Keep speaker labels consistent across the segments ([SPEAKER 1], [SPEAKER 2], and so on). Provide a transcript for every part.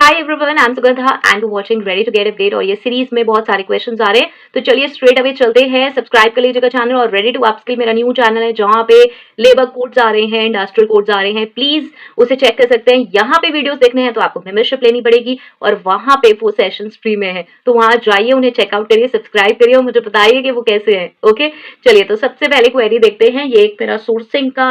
[SPEAKER 1] Hi everyone, I am Sugandha and watching ready to get update. और ये series में बहुत सारे क्वेश्चंस आ रहे हैं, तो चलिए स्ट्रेट अवे चलते हैं। सब्सक्राइब कर लीजिएगा चैनल और रेडी टू अपस्किल मेरा न्यू चैनल है जहां पे लेबर कोड्स आ रहे हैं, इंडस्ट्रियल कोड्स आ रहे हैं। प्लीज उसे चेक कर सकते हैं। यहाँ पे वीडियोस देखने हैं तो आपको मेंबरशिप लेनी पड़ेगी और वहां पे 4 सेशंस फ्री में है, तो वहां जाइए, उन्हें चेकआउट करिए, सब्सक्राइब करिए और मुझे बताइए कि वो कैसे हैं। ओके, चलिए तो सबसे पहले क्वेरी देखते हैं। ये एक मेरा सोर्सिंग का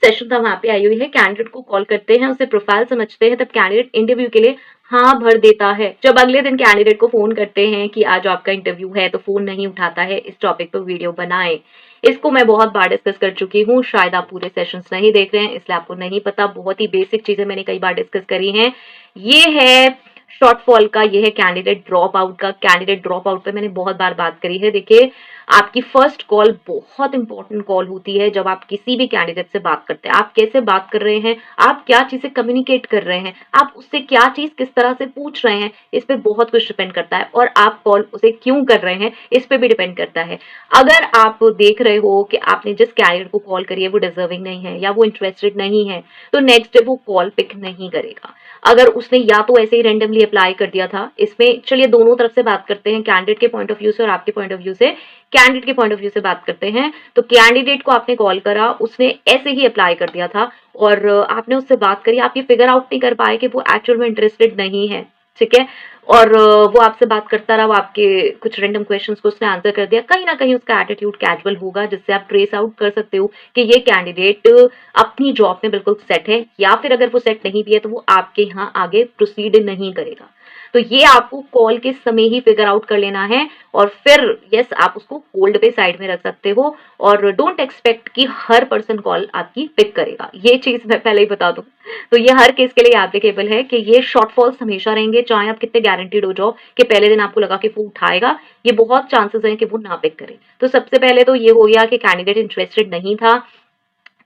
[SPEAKER 1] सेशन था, वहां पे आई हुई है। कैंडिडेट को कॉल करते हैं, उसे प्रोफाइल समझते हैं, तब कैंडिडेट इंटरव्यू के लिए हाँ भर देता है। जब अगले दिन कैंडिडेट को फोन करते हैं कि आज आपका इंटरव्यू है, तो फोन नहीं उठाता है। इस टॉपिक पर वीडियो बनाएं। इसको मैं बहुत बार डिस्कस कर चुकी हूँ, शायद आप पूरे सेशंस नहीं देख रहे हैं इसलिए आपको नहीं पता। बहुत ही बेसिक चीजें मैंने कई बार डिस्कस करी हैं। ये है शॉर्टफॉल का, ये है कैंडिडेट ड्रॉप आउट का। कैंडिडेट ड्रॉप आउट पे मैंने बहुत बार बात करी है। देखिए, आपकी फर्स्ट कॉल बहुत इंपॉर्टेंट कॉल होती है। जब आप किसी भी कैंडिडेट से बात करते हैं, आप कैसे बात कर रहे हैं, आप क्या चीजें कम्युनिकेट कर रहे हैं, आप उससे क्या चीज किस तरह से पूछ रहे हैं, इस पे बहुत कुछ डिपेंड करता है। और आप कॉल उसे क्यों कर रहे हैं, इस पे भी डिपेंड करता है। अगर आप देख रहे हो कि आपने जिस कैंडिडेट को कॉल करी है वो डिजर्विंग नहीं है या वो इंटरेस्टेड नहीं है, तो नेक्स्ट डे वो कॉल पिक नहीं करेगा। अगर उसने या तो ऐसे ही रेंडमली अप्लाई कर दिया था, इसमें चलिए दोनों तरफ से बात करते हैं, कैंडिडेट के पॉइंट ऑफ व्यू से और आपके पॉइंट ऑफ व्यू से। कैंडिडेट के पॉइंट ऑफ व्यू से बात करते हैं, तो कैंडिडेट को आपने कॉल करा, उसने ऐसे ही अप्लाई कर दिया था और आपने उससे बात करी, आप ये फिगर आउट नहीं कर पाए कि वो एक्चुअल में इंटरेस्टेड नहीं है, ठीक है। और वो आपसे बात करता रहा, वो आपके कुछ रैंडम क्वेश्चंस को उसने आंसर कर दिया। कहीं ना कहीं उसका एटीट्यूड कैजुअल होगा, जिससे आप ट्रेस आउट कर सकते हो कि ये कैंडिडेट अपनी जॉब में बिल्कुल सेट है, या फिर अगर वो सेट नहीं भी है तो वो आपके यहाँ आगे प्रोसीड नहीं करेगा। तो ये आपको कॉल के समय ही फिगर आउट कर लेना है। और फिर यस, आप उसको होल्ड पे साइड में रख सकते हो और डोंट एक्सपेक्ट कि हर पर्सन कॉल आपकी पिक करेगा। ये चीज मैं पहले ही बता दूं। तो ये हर केस के लिए एप्लीकेबल है कि ये शॉर्टफॉल्स हमेशा रहेंगे, चाहे आप कितने गारंटीड हो जाओ कि पहले दिन आपको लगा कि वो उठाएगा, ये बहुत चांसेस हैं कि वो ना पिक करे। तो सबसे पहले तो ये हो गया कि कैंडिडेट इंटरेस्टेड नहीं था,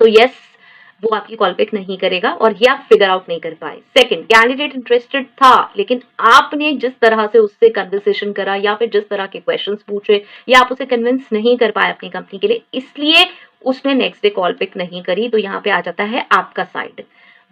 [SPEAKER 1] तो यस, वो आपकी कॉल पिक नहीं करेगा और ये आप फिगर आउट नहीं कर पाए। सेकंड, कैंडिडेट इंटरेस्टेड था लेकिन आपने जिस तरह से उससे कन्वर्सेशन करा या फिर जिस तरह के क्वेश्चंस पूछे, या आप उसे कन्विंस नहीं कर पाए अपनी कंपनी के लिए, इसलिए उसने नेक्स्ट डे कॉल पिक नहीं करी। तो यहाँ पे आ जाता है आपका साइड।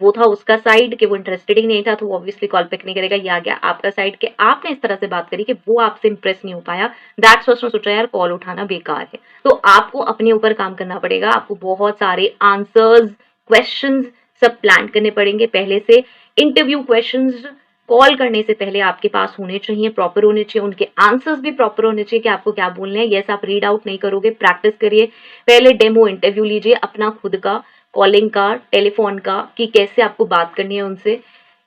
[SPEAKER 1] वो था उसका साइड कि वो इंटरेस्टेड ही नहीं था, तो वो ऑब्वियसली कॉल पिक नहीं करेगा। ये आ गया आपका साइड कि आपने इस तरह से बात करी कि वो आपसे इंप्रेस नहीं हो पाया। दैट्स वाज उसने सोचा यार कॉल उठाना बेकार है। तो आपको अपने ऊपर काम करना पड़ेगा। आपको बहुत सारे आंसर्स, क्वेश्चंस सब प्लान करने पड़ेंगे पहले से। इंटरव्यू क्वेश्चंस कॉल करने से पहले आपके पास होने चाहिए, प्रॉपर होने चाहिए, उनके आंसर्स भी प्रॉपर होने चाहिए कि आपको क्या बोलना है। यस, आप रीड आउट नहीं करोगे, प्रैक्टिस करिए। पहले डेमो इंटरव्यू लीजिए अपना खुद का, कॉलिंग का, टेलीफोन का, कि कैसे आपको बात करनी है उनसे।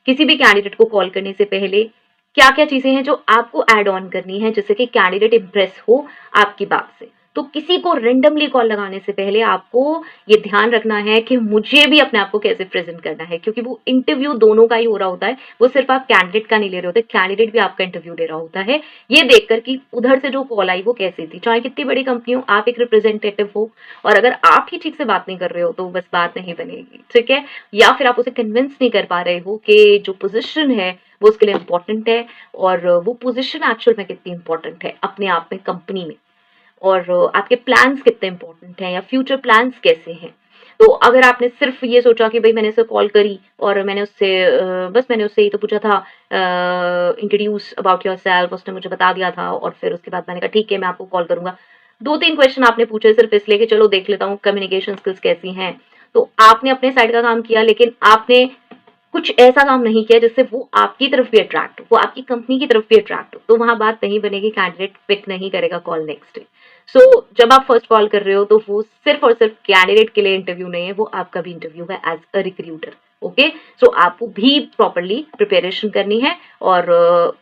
[SPEAKER 1] किसी भी कैंडिडेट को कॉल करने से पहले क्या क्या चीजें हैं जो आपको ऐड ऑन करनी है, जिससे कि कैंडिडेट इंप्रेस हो आपकी बात से। तो किसी को रेंडमली कॉल लगाने से पहले आपको ये ध्यान रखना है कि मुझे भी अपने आप को कैसे प्रेजेंट करना है, क्योंकि वो इंटरव्यू दोनों का ही हो रहा होता है। वो सिर्फ आप कैंडिडेट का नहीं ले रहे होते, कैंडिडेट भी आपका इंटरव्यू ले रहा होता है, ये देखकर कि उधर से जो कॉल आई वो कैसी थी। चाहे कितनी बड़ी कंपनी हो, आप एक रिप्रेजेंटेटिव हो, और अगर आप ही ठीक से बात नहीं कर रहे हो तो बस बात नहीं बनेगी, ठीक है। या फिर आप उसे कन्विंस नहीं कर पा रहे हो कि जो पोजिशन है वो उसके लिए इंपॉर्टेंट है, और वो पोजिशन एक्चुअल में कितनी इंपॉर्टेंट है अपने आप में, कंपनी में, और आपके प्लान्स कितने इंपॉर्टेंट हैं या फ्यूचर प्लान्स कैसे हैं। तो अगर आपने सिर्फ ये सोचा कि भाई मैंने उसे कॉल करी और मैंने उससे बस मैंने उससे ही तो पूछा था इंट्रोड्यूस अबाउट योर सेल्फ, उसने मुझे बता दिया था और फिर उसके बाद मैंने कहा ठीक है मैं आपको कॉल करूंगा, 2-3 क्वेश्चन आपने पूछे सिर्फ इसलिए कि चलो देख लेता हूँ कम्युनिकेशन स्किल्स कैसी हैं, तो आपने अपने साइड का काम किया, लेकिन आपने कुछ ऐसा काम नहीं किया जिससे वो आपकी तरफ भी अट्रैक्ट हो, वो आपकी कंपनी की तरफ भी अट्रैक्ट हो, तो वहां बात नहीं बनेगी, कैंडिडेट पिक नहीं करेगा कॉल नेक्स्ट डे। सो जब आप फर्स्ट कॉल कर रहे हो तो वो सिर्फ और सिर्फ कैंडिडेट के लिए इंटरव्यू नहीं है, वो आपका भी इंटरव्यू है एज अ रिक्रूटर। ओके, सो आपको भी प्रॉपरली प्रिपरेशन करनी है। और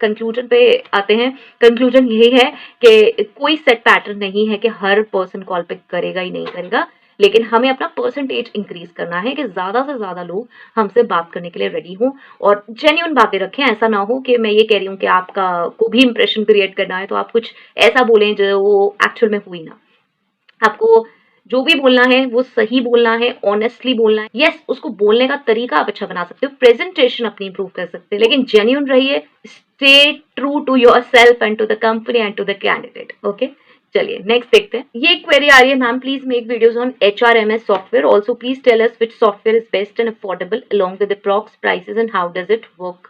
[SPEAKER 1] कंक्लूजन पे आते हैं। कंक्लूजन यही है कि कोई सेट पैटर्न नहीं है कि हर पर्सन कॉल पिक करेगा ही नहीं करेगा, लेकिन हमें अपना परसेंटेज इंक्रीज करना है कि ज्यादा से ज्यादा लोग हमसे बात करने के लिए रेडी हों और जेन्युइन बातें रखें। ऐसा ना हो कि मैं ये कह रही हूँ कि आपका को भी इंप्रेशन क्रिएट करना है तो आप कुछ ऐसा बोलें जो वो एक्चुअल में हुई ना। आपको जो भी बोलना है वो सही बोलना है, ऑनेस्टली बोलना है। यस, उसको बोलने का तरीका आप अच्छा बना सकते हो, प्रेजेंटेशन अपनी इंप्रूव कर सकते हो, लेकिन जेन्युइन रहिए, stay true to yourself and to the company and to the candidate. Okay, चलिए नेक्स्ट देखते हैं। ये क्वेरी आ रही है, ma'am please make videos on HRMS software, also please tell us which software is best and affordable along with approx prices and how does it work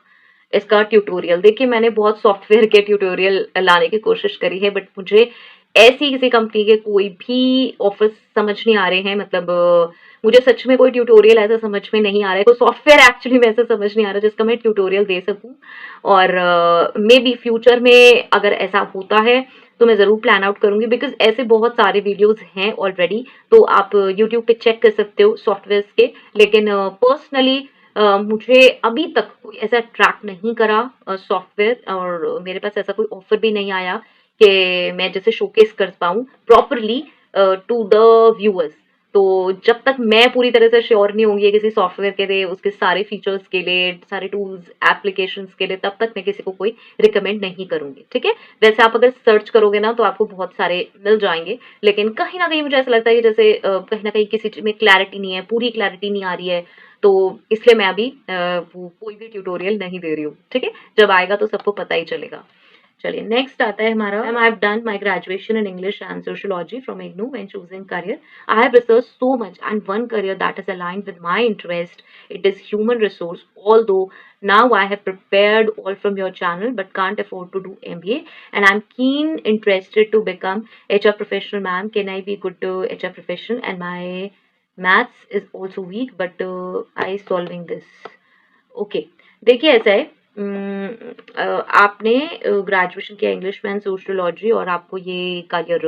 [SPEAKER 1] इसका tutorial. देखिए मैंने बहुत सॉफ्टवेयर के ट्यूटोरियल लाने की कोशिश करी है, बट मुझे ऐसी किसी कंपनी के कोई भी ऑफर्स समझ नहीं आ रहे हैं। मतलब मुझे सच में कोई ट्यूटोरियल ऐसा समझ में नहीं आ रहा है, कोई सॉफ्टवेयर एक्चुअली में ऐसा समझ नहीं आ रहा जिसका मैं ट्यूटोरियल दे सकूं। और मे बी फ्यूचर में अगर ऐसा होता है तो मैं जरूर प्लान आउट करूंगी, बिकॉज ऐसे बहुत सारे वीडियोस हैं ऑलरेडी, तो आप यूट्यूब पे चेक कर सकते हो सॉफ्टवेयर के। लेकिन पर्सनली मुझे अभी तक कोई ऐसा ट्रैक नहीं करा सॉफ्टवेयर, और मेरे पास ऐसा कोई ऑफर भी नहीं आया कि मैं जैसे शोकेस कर पाऊँ प्रॉपरली टू द व्यूअर्स। तो जब तक मैं पूरी तरह से श्योर नहीं होंगी किसी सॉफ्टवेयर के लिए, उसके सारे फीचर्स के लिए, सारे टूल्स एप्लीकेशंस के लिए, तब तक मैं किसी को कोई रिकमेंड नहीं करूंगी, ठीक है। वैसे आप अगर सर्च करोगे ना तो आपको बहुत सारे मिल जाएंगे, लेकिन कहीं ना कहीं मुझे ऐसा लगता है कि जैसे कहीं ना कहीं किसी चीज में क्लैरिटी नहीं है, पूरी क्लैरिटी नहीं आ रही है, तो इसलिए मैं अभी वो कोई भी ट्यूटोरियल नहीं दे रही हूँ, ठीक है। जब आएगा तो सबको पता ही चलेगा। चलिए नेक्स्ट आता है हमारा, I have done my graduation in English and sociology from IGNOU when choosing career. I have research so much and one career that is aligned with my interest, it is human resource, although now I have prepared all from your channel but can't afford to do MBA and I'm keen interested to become HR professional. Ma'am, can I be good to HR professional and my maths is also weak but I solving this. Okay, देखिए ऐसा है, आपने graduation किया English में sociology और आपको ये career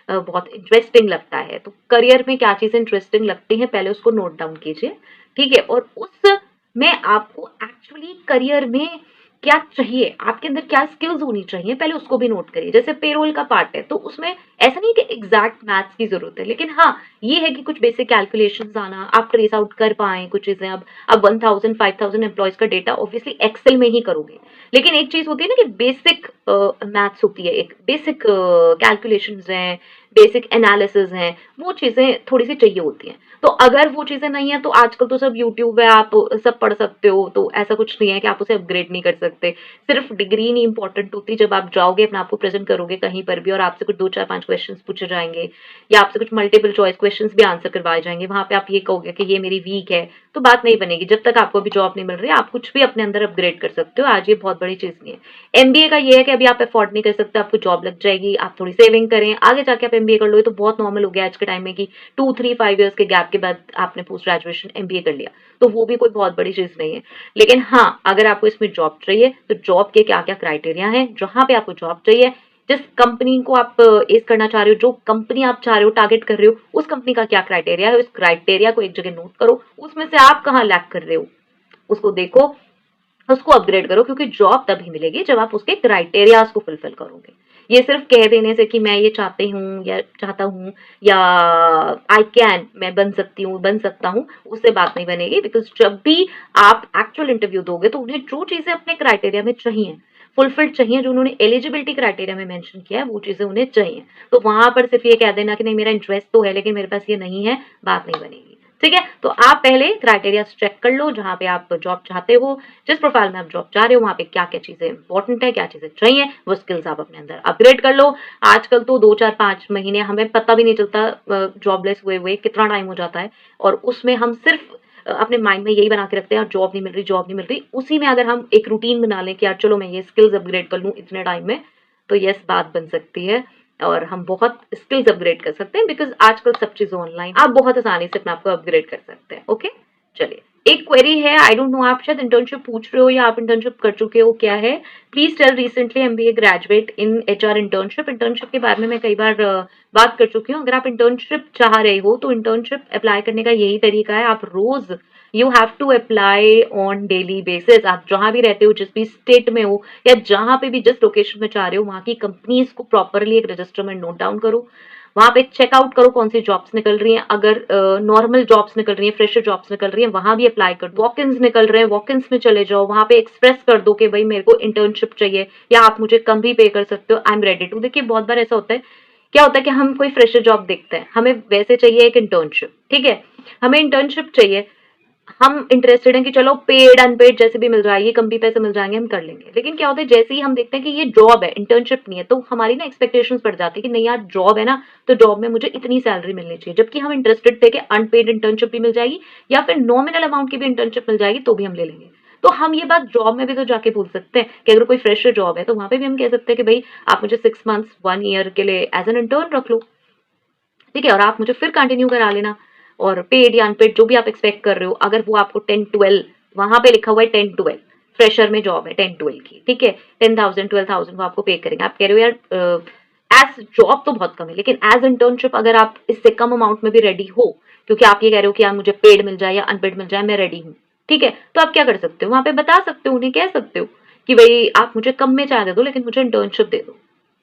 [SPEAKER 1] बहुत इंटरेस्टिंग लगता है, तो करियर में क्या चीज़ें इंटरेस्टिंग लगती हैं पहले उसको नोट डाउन कीजिए, ठीक है। और उस में आपको एक्चुअली करियर में क्या चाहिए, आपके अंदर क्या स्किल्स होनी चाहिए, पहले उसको भी नोट करिए। जैसे पेरोल का पार्ट है तो उसमें ऐसा नहीं कि एग्जैक्ट मैथ्स की जरूरत है, लेकिन हाँ ये है कि कुछ बेसिक कैलकुलेशंस आना, आप ट्रेस आउट कर पाए कुछ चीजें। अब 1000 5000 एम्प्लॉयज का डेटा ऑब्वियसली एक्सेल में ही करोगे, लेकिन एक चीज होती है ना कि बेसिक मैथ्स होती है, एक बेसिक कैलकुलेशंस हैं, बेसिक एनालिसिस हैं, वो चीजें थोड़ी सी चाहिए होती हैं। तो अगर वो चीजें नहीं है तो आजकल तो सब यूट्यूब है, आप सब पढ़ सकते हो, तो ऐसा कुछ नहीं है कि आप उसे अपग्रेड नहीं कर सकते। सिर्फ डिग्री नहीं इंपॉर्टेंट होती, जब आप जाओगे अपने आप को प्रेजेंट करोगे कहीं पर भी और आपसे कुछ 2 4 5 क्वेश्चंस पूछे जाएंगे या आपसे कुछ मल्टीपल चॉइस क्वेश्चंस भी आंसर करवाए जाएंगे, वहां पे आप ये कहोगे कि ये मेरी वीक है, तो बात नहीं बनेगी। जब तक आपको अभी जॉब नहीं मिल रही आप कुछ भी अपने अंदर अपग्रेड कर सकते हो, आज ये बहुत बड़ी चीज नहीं है। एमबीए का ये है कि अभी आप अफोर्ड नहीं कर सकते, आपको जॉब लग जाएगी, आप थोड़ी सेविंग करें, आगे जाके आप एमबीए कर लो, तो बहुत नॉर्मल हो गया आज के टाइम में कि 2 3 5 इयर्स के गैप के बाद आपने पोस्ट ग्रेजुएशन एमबीए कर लिया, तो वो भी कोई बहुत बड़ी चीज नहीं है। लेकिन हाँ अगर आपको इसमें जॉब चाहिए तो जॉब के क्या क्या क्राइटेरिया है, जहां पे आपको जॉब चाहिए, जिस कंपनी को आप एज करना चाह रहे हो, जो कंपनी आप चाह रहे हो टारगेट कर रहे हो, उस कंपनी का क्या क्राइटेरिया है, उस क्राइटेरिया को एक जगह नोट करो, उसमें से आप कहाँ लैक कर रहे हो उसको देखो, उसको अपग्रेड करो, क्योंकि जॉब तभी मिलेगी जब आप उसके क्राइटेरियाज को फुलफिल करोगे। ये सिर्फ कह देने से कि मैं ये चाहती हूँ या चाहता हूँ या आई कैन, मैं बन सकती हूँ बन सकता हूँ, उससे बात नहीं बनेगी। बिकॉज जब भी आप एक्चुअल इंटरव्यू दोगे तो उन्हें जो चीजें अपने क्राइटेरिया में चाहिए, फुलफिल्ड चाहिए, जो उन्होंने एलिजिबिलिटी क्राइटेरिया में मेंशन किया है वो चीजें उन्हें चाहिए। तो वहां पर सिर्फ ये कह देना कि नहीं मेरा इंटरेस्ट तो है लेकिन मेरे पास ये नहीं है, बात नहीं बनेगी, ठीक है। तो आप पहले क्राइटेरिया चेक कर लो जहां पे आप जॉब चाहते हो, जिस प्रोफाइल में आप जॉब चाह रहे हो वहां पे क्या क्या चीजें इंपॉर्टेंट है, क्या चीजें चाहिए, वो स्किल्स आप अपने अंदर अपग्रेड कर लो। आजकल तो 2 4 5 महीने हमें पता भी नहीं चलता जॉबलेस हुए हुए कितना टाइम हो जाता है, और उसमें हम सिर्फ अपने माइंड में यही बना के रखते हैं जॉब नहीं मिल रही जॉब नहीं मिल रही। उसी में अगर हम एक रूटीन बना लें कि यार चलो मैं ये स्किल्स अपग्रेड कर लूँ इतने टाइम में, तो यस बात बन सकती है और हम बहुत स्किल्स अपग्रेड कर सकते हैं। बिकॉज आजकल सब चीजें ऑनलाइन, आप बहुत आसानी से अपने आप को अपग्रेड कर सकते हैं। ओके चलिए एक क्वेरी है, आई डोंट नो आप शायद इंटर्नशिप पूछ रहे हो या आप इंटर्नशिप कर चुके हो, क्या है, please tell recently MBA graduate in HR internship. Internship के बारे में मैं कई बार बात कर चुकी हूँ। अगर आप इंटर्नशिप चाह रहे हो तो इंटर्नशिप अप्लाई करने का यही तरीका है, आप रोज you have to apply on daily basis. आप जहां भी रहते हो, जिस भी स्टेट में हो या जहां पे भी जिस लोकेशन में चाह रहे हो, वहां की कंपनीज को प्रॉपरली एक रजिस्टर में नोट डाउन करो, वहां पे चेकआउट करो कौन सी जॉब्स निकल रही हैं। अगर नॉर्मल जॉब्स निकल रही हैं, फ्रेशर जॉब्स निकल रही हैं, वहां भी अप्लाई कर दो। वॉक-इन्स निकल रहे हैं, वॉक-इन्स में चले जाओ, वहां पे एक्सप्रेस कर दो कि भाई मेरे को इंटर्नशिप चाहिए या आप मुझे कम भी पे कर सकते हो, आई एम रेडी टू। देखिए बहुत बार ऐसा होता है, क्या होता है कि हम कोई फ्रेशर जॉब देखते हैं, हमें वैसे चाहिए एक इंटर्नशिप, ठीक है, हमें इंटर्नशिप चाहिए, हम इंटरेस्टेड हैं कि चलो पेड अनपेड जैसे भी मिल जाएगी, कम भी पैसे मिल जाएंगे, हम कर लेंगे। लेकिन क्या होता है जैसे ही हम देखते हैं कि ये जॉब है इंटर्नशिप नहीं है, तो हमारी ना एक्सपेक्टेशंस बढ़ जाती है कि नहीं यार जॉब है ना, तो जॉब में मुझे इतनी सैलरी मिलनी चाहिए, जबकि हम इंटरेस्टेड थे कि अनपेड इंटर्नशिप भी मिल जाएगी या फिर नॉमिनल अमाउंट की भी इंटर्नशिप मिल जाएगी तो भी हम ले लेंगे। तो हम ये बात जॉब में भी तो जाके बोल सकते हैं कि अगर कोई फ्रेशर जॉब है तो वहां पे भी हम कह सकते हैं कि भाई आप मुझे 6 मंथ्स 1 ईयर के लिए एज एन इंटर्न रख लो, ठीक है, और आप मुझे फिर कंटिन्यू करा लेना, और पेड या अनपेड जो भी आप एक्सपेक्ट कर रहे हो, अगर वो आपको 10-12 वहां पे लिखा हुआ है 10-12 फ्रेशर में जॉब है 10-12 की, ठीक है, 10,000 12,000 वो आपको पे करेंगे। आप कह रहे हो यार एज जॉब तो बहुत कम है, लेकिन एज इंटर्नशिप अगर आप इससे कम अमाउंट में भी रेडी हो, क्योंकि आप ये कह रहे हो कि यार मुझे पेड मिल जाए या अनपेड मिल जाए मैं रेडी हूँ, ठीक है, तो आप क्या कर सकते हो, वहां पे बता सकते हो, उन्हें कह सकते हो कि भाई आप मुझे कम में चाहे दे दो लेकिन मुझे इंटर्नशिप दे दो,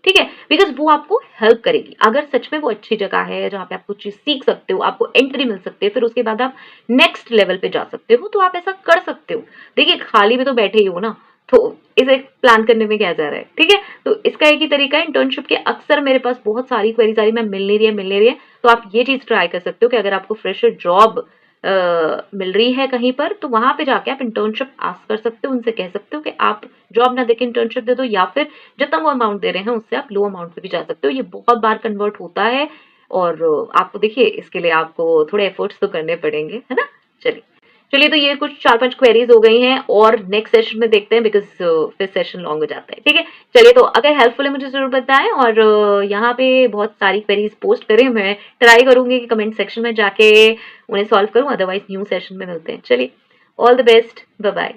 [SPEAKER 1] ठीक है, बिकॉज वो आपको हेल्प करेगी। अगर सच में वो अच्छी जगह है जहाँ पे आप कुछ चीज सीख सकते हो, आपको एंट्री मिल सकती है, फिर उसके बाद आप नेक्स्ट लेवल पे जा सकते हो, तो आप ऐसा कर सकते हो। देखिए खाली में तो बैठे ही हो ना, तो इसे प्लान करने में क्या जा रहा है, ठीक है, तो इसका एक ही तरीका है इंटर्नशिप के। अक्सर मेरे पास बहुत सारी क्वेरीज आ रही मैं मिल नहीं रही है, तो आप ये चीज ट्राई कर सकते हो कि अगर आपको फ्रेशर जॉब मिल रही है कहीं पर, तो वहां पे जाके आप इंटर्नशिप आस्क कर सकते हो, उनसे कह सकते हो कि आप जॉब ना देके इंटर्नशिप दे दो, या फिर जितना वो अमाउंट दे रहे हैं उससे आप लो अमाउंट पे भी जा सकते हो। ये बहुत बार कन्वर्ट होता है, और आपको देखिए इसके लिए आपको थोड़े एफर्ट्स तो करने पड़ेंगे, है ना। चलिए चलिए, तो ये कुछ 4-5 क्वेरीज हो गई हैं, और नेक्स्ट सेशन में देखते हैं, बिकॉज फिर सेशन लॉन्ग हो जाता है, ठीक है। चलिए, तो अगर हेल्पफुल है मुझे जरूर बताएं, और यहाँ पे बहुत सारी क्वेरीज पोस्ट करें, मैं ट्राई करूंगी कि कमेंट सेक्शन में जाके उन्हें सॉल्व करूं, अदरवाइज न्यू सेशन में मिलते हैं। चलिए, all the best, bye bye.